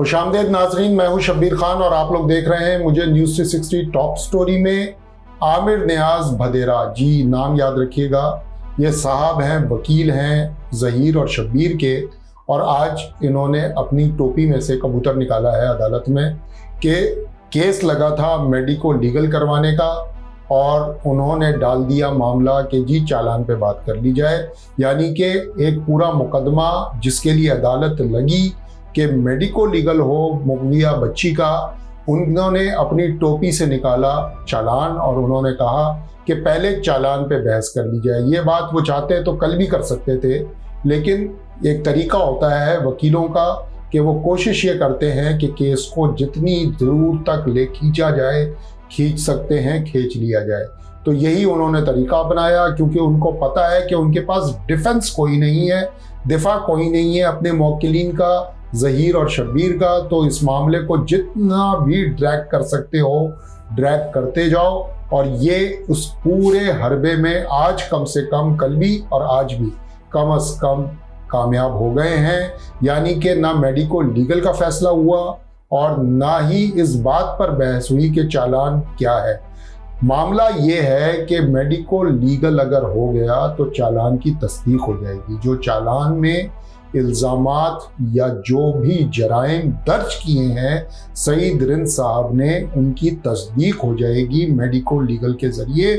खुशामदीद नाजरीन, मैं हूं शब्बीर खान और आप लोग देख रहे हैं मुझे न्यूज़ 360 टॉप स्टोरी में। आमिर नियाज भदेरा जी, नाम याद रखिएगा, ये साहब हैं, वकील हैं ज़हीर और शब्बीर के, और आज इन्होंने अपनी टोपी में से कबूतर निकाला है अदालत में कि केस लगा था मेडिको लीगल करवाने का, और उन्होंने डाल दिया मामला कि जी चालान पे बात कर ली जाए। यानी कि एक पूरा मुकदमा जिसके लिए अदालत लगी कि मेडिको लीगल हो मुगविया बच्ची का, उन्होंने अपनी टोपी से निकाला चालान और उन्होंने कहा कि पहले चालान पे बहस कर ली जाए। ये बात वो चाहते तो कल भी कर सकते थे, लेकिन एक तरीका होता है वकीलों का कि वो कोशिश ये करते हैं कि केस को जितनी दूर तक ले खींचा जाए, खींच सकते हैं, खींच लिया जाए। तो यही उन्होंने तरीका अपनाया, क्योंकि उनको पता है कि उनके पास डिफेंस कोई नहीं है, दिफा कोई नहीं है अपने मौकिलीन का, ज़हीर और शब्बीर का। तो इस मामले को जितना भी ड्रैग कर सकते हो ड्रैग करते जाओ, और ये उस पूरे हरबे में आज कम से कम, कल भी और आज भी कम से कम कामयाब हो गए हैं। यानी कि ना मेडिको लीगल का फैसला हुआ और ना ही इस बात पर बहस हुई कि चालान क्या है। मामला ये है कि मेडिको लीगल अगर हो गया तो चालान की तस्दीक हो जाएगी। जो चालान में इल्ज़ामात या जो भी जराइम दर्ज किए हैं सईद रिंद साहब ने, उनकी तस्दीक हो जाएगी मेडिको लीगल के ज़रिए।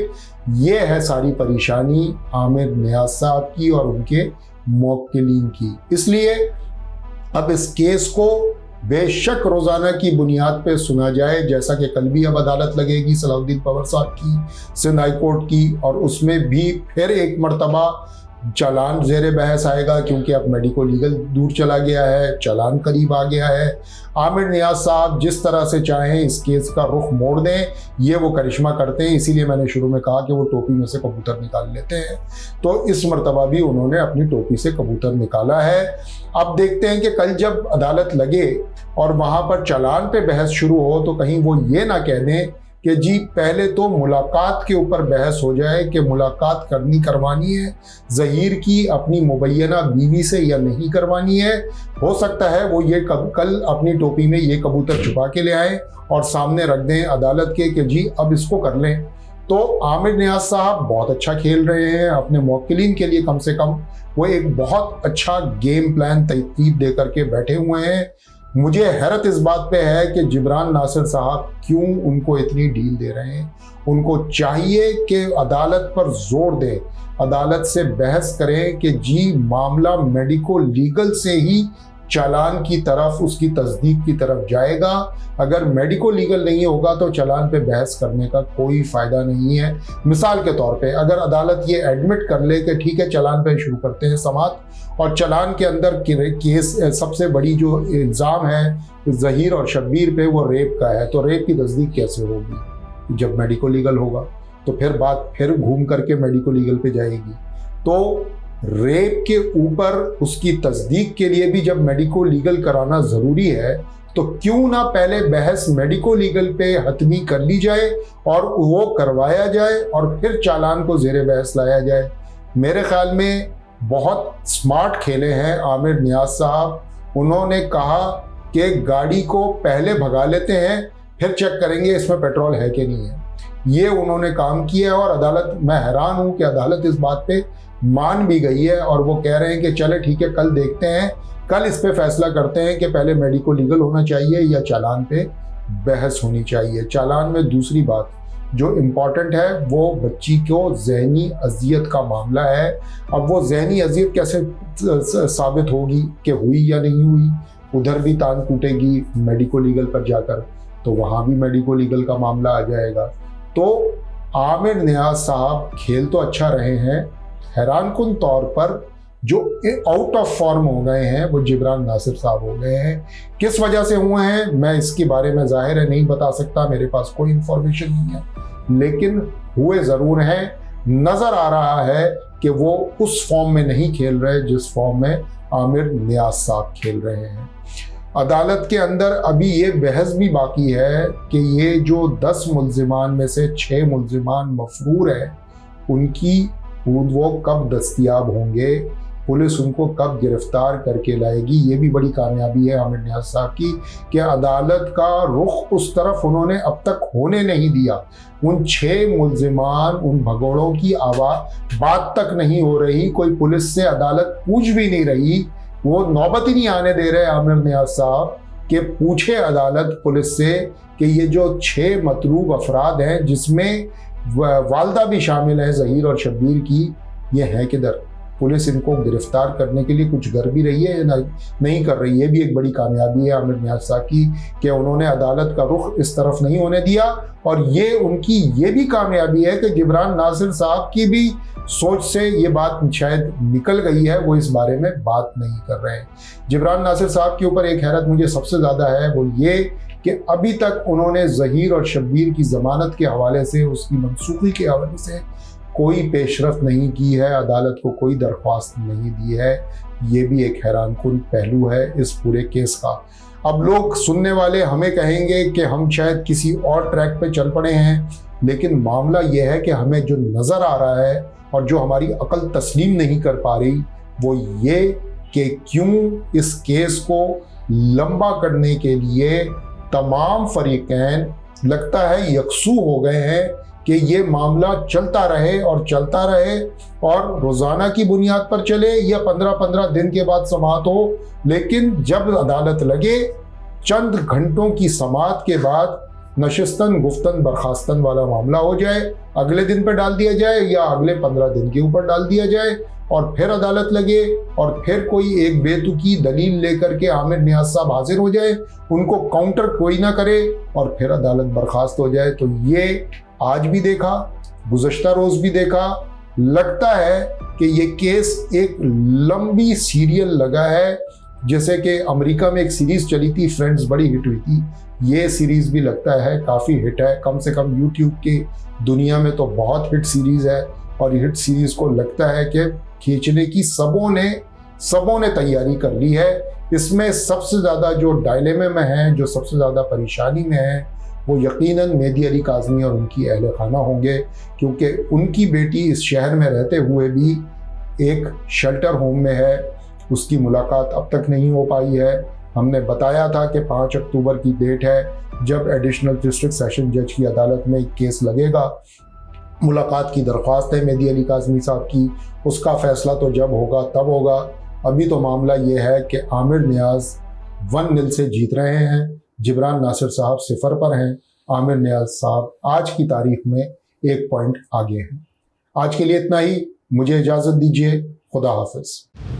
ये है सारी परेशानी आमिर नियाज साहब की और उनके मौक्किलीन की। इसलिए अब इस केस को बेशक रोज़ाना की बुनियाद पे सुना जाए, जैसा कि कल भी अब अदालत लगेगी सलाउद्दीन पवर साहब की, सिंध हाई कोर्ट की, और उसमें भी फिर एक मरतबा चालान ज़ेरे बहस आएगा, क्योंकि अब मेडिको लीगल दूर चला गया है, चालान करीब आ गया है। आमिर नियाज साहब जिस तरह से चाहें इस केस का रुख मोड़ दें, ये वो करिश्मा करते हैं। इसीलिए मैंने शुरू में कहा कि वो टोपी में से कबूतर निकाल लेते हैं, तो इस मरतबा भी उन्होंने अपनी टोपी से कबूतर निकाला है। अब देखते हैं कि कल जब अदालत लगे और वहाँ पर चालान पे बहस शुरू हो तो कहीं वो ये ना कह दें कि जी पहले तो मुलाकात के ऊपर बहस हो जाए कि मुलाकात करवानी है ज़हीर की अपनी मुबैना बीवी से या नहीं करवानी है। हो सकता है वो ये कल अपनी टोपी में ये कबूतर छुपा के ले आए और सामने रख दें अदालत के कि जी अब इसको कर लें। तो आमिर नियाज साहब बहुत अच्छा खेल रहे हैं अपने मौक्किलीन के लिए, कम से कम वो एक बहुत अच्छा गेम प्लान तरतीब दे करके बैठे हुए हैं। मुझे हैरत इस बात पे है कि जिब्रान नासिर साहब क्यों उनको इतनी डील दे रहे हैं। उनको चाहिए कि अदालत पर जोर दें, अदालत से बहस करें कि जी मामला मेडिको लीगल से ही चालान की तरफ, उसकी तस्दीक की तरफ जाएगा। अगर मेडिको लीगल नहीं होगा तो चालान पे बहस करने का कोई फ़ायदा नहीं है। मिसाल के तौर पे अगर अदालत ये एडमिट कर ले कि ठीक है चालान पे शुरू करते हैं समात, और चालान के अंदर केस सबसे बड़ी जो इल्ज़ाम है ज़हीर और शब्बीर पे वो रेप का है, तो रेप की तस्दीक कैसे होगी जब मेडिको लीगल होगा? तो फिर बात फिर घूम करके मेडिको लीगल पे जाएगी। तो रेप के ऊपर उसकी तस्दीक के लिए भी जब मेडिको लीगल कराना ज़रूरी है, तो क्यों ना पहले बहस मेडिको लीगल पे हतमी कर ली जाए और वो करवाया जाए और फिर चालान को ज़ेरे बहस लाया जाए। मेरे ख्याल में बहुत स्मार्ट खेले हैं आमिर नियाज साहब। उन्होंने कहा कि गाड़ी को पहले भगा लेते हैं, फिर चेक करेंगे इसमें पेट्रोल है कि नहीं है। ये उन्होंने काम किया है, और अदालत, मैं हैरान हूँ कि अदालत इस बात पे मान भी गई है और वो कह रहे हैं कि चले ठीक है कल देखते हैं, कल इस पे फैसला करते हैं कि पहले मेडिको लीगल होना चाहिए या चालान पे बहस होनी चाहिए। चालान में दूसरी बात जो इम्पॉर्टेंट है वो बच्ची को जहनी अजियत का मामला है। अब वो जहनी अजियत कैसे साबित होगी कि हुई या नहीं हुई? उधर भी तान टूटेगी मेडिको लीगल पर जाकर, तो वहाँ भी मेडिको लीगल का मामला आ जाएगा। तो आमिर नियाज साहब खेल तो अच्छा रहे हैं, हैरानकुन तौर पर जो आउट ऑफ फॉर्म हो गए हैं वो जिब्रान नासिर साहब हो गए हैं। किस वजह से हुए हैं मैं इसके बारे में ज़ाहिर है नहीं बता सकता, मेरे पास कोई इंफॉर्मेशन नहीं है, लेकिन हुए ज़रूर हैं। नज़र आ रहा है कि वो उस फॉर्म में नहीं खेल रहे जिस फॉर्म में आमिर नियाज साहब खेल रहे हैं। अदालत के अंदर अभी ये बहस भी बाकी है कि ये जो 10 मुल्ज़िमान में से 6 मुल्ज़िमान मफरूर हैं, उनकी वो कब दस्तयाब होंगे, पुलिस उनको कब गिरफ्तार करके लाएगी। ये भी बड़ी कामयाबी है आमिर नियाज साहब की कि अदालत का रुख उस तरफ उन्होंने अब तक होने नहीं दिया। उन 6 मुल्जिमान, उन भगोड़ों की आवाज़ बात तक नहीं हो रही, कोई पुलिस से अदालत पूछ भी नहीं रही। वो नौबत ही नहीं आने दे रहे आमिर नियाज साहब कि पूछे अदालत पुलिस से कि ये जो 6 मतरूब अफराद हैं, जिसमें वालदा भी शामिल है ज़हीर और शब्बीर की, ये है किधर। पुलिस इनको गिरफ्तार करने के लिए कुछ कर भी रही है या नहीं कर रही है। भी एक बड़ी कामयाबी है आमिर नियाज साहब की कि उन्होंने अदालत का रुख इस तरफ नहीं होने दिया। और ये उनकी ये भी कामयाबी है कि जिब्रान नासिर साहब की भी सोच से ये बात शायद निकल गई है, वो इस बारे में बात नहीं कर रहे हैं। जिब्रान नासिर साहब के ऊपर एक हैरत मुझे सबसे ज़्यादा है, वो ये कि अभी तक उन्होंने ज़हीर और शब्बीर की ज़मानत के हवाले से, उसकी मनसूखी के हवाले से कोई पेशरफ नहीं की है, अदालत को कोई दरख्वास्त नहीं दी है। ये भी एक हैरानकुन पहलू है इस पूरे केस का। अब लोग सुनने वाले हमें कहेंगे कि हम शायद किसी और ट्रैक पे चल पड़े हैं, लेकिन मामला ये है कि हमें जो नज़र आ रहा है और जो हमारी अकल तस्लीम नहीं कर पा रही, वो ये कि क्यों इस केस को लंबा करने के लिए तमाम फरीकैन लगता है यकसू हो गए हैं कि ये मामला चलता रहे और चलता रहे, और रोज़ाना की बुनियाद पर चले या 15-15 दिन के बाद समाअत हो, लेकिन जब अदालत लगे चंद घंटों की समाअत के बाद नशिस्तन गुफ्तन बर्खास्तन वाला मामला हो जाए, अगले दिन पर डाल दिया जाए या अगले 15 दिन के ऊपर डाल दिया जाए, और फिर अदालत लगे और फिर कोई एक बेतुकी दलील लेकर के आमिर नियाज साहब हाजिर हो जाए, उनको काउंटर कोई ना करे और फिर अदालत बर्खास्त हो जाए। तो ये आज भी देखा, गुज़श्ता रोज़ भी देखा। लगता है कि ये केस एक लंबी सीरियल लगा है, जैसे कि अमेरिका में एक सीरीज़ चली थी फ्रेंड्स, बड़ी हिट हुई थी। ये सीरीज़ भी लगता है काफ़ी हिट है, कम से कम यूट्यूब की दुनिया में तो बहुत हिट सीरीज़ है। और हिट सीरीज़ को लगता है कि खींचने की सबों ने तैयारी कर ली है। इसमें सबसे ज़्यादा जो डायलेमे में है, जो सबसे ज़्यादा परेशानी में है, वो यकीनन मेहदी अली काज़मी और उनकी अहले खाना होंगे, क्योंकि उनकी बेटी इस शहर में रहते हुए भी एक शेल्टर होम में है। उसकी मुलाकात अब तक नहीं हो पाई है। हमने बताया था कि 5 अक्टूबर की डेट है जब एडिशनल डिस्ट्रिक्ट सेशन जज की अदालत में एक केस लगेगा। मुलाकात की दरख्वास्त है मेहदी अली काज़मी साहब की, उसका फ़ैसला तो जब होगा तब होगा। अभी तो मामला ये है कि आमिर नियाज़ 1-0 से जीत रहे हैं, जिब्रान नासिर साहब 0 पर हैं, आमिर नियाज़ साहब आज की तारीख में 1 पॉइंट आगे हैं। आज के लिए इतना ही, मुझे इजाज़त दीजिए, खुदा हाफिज़।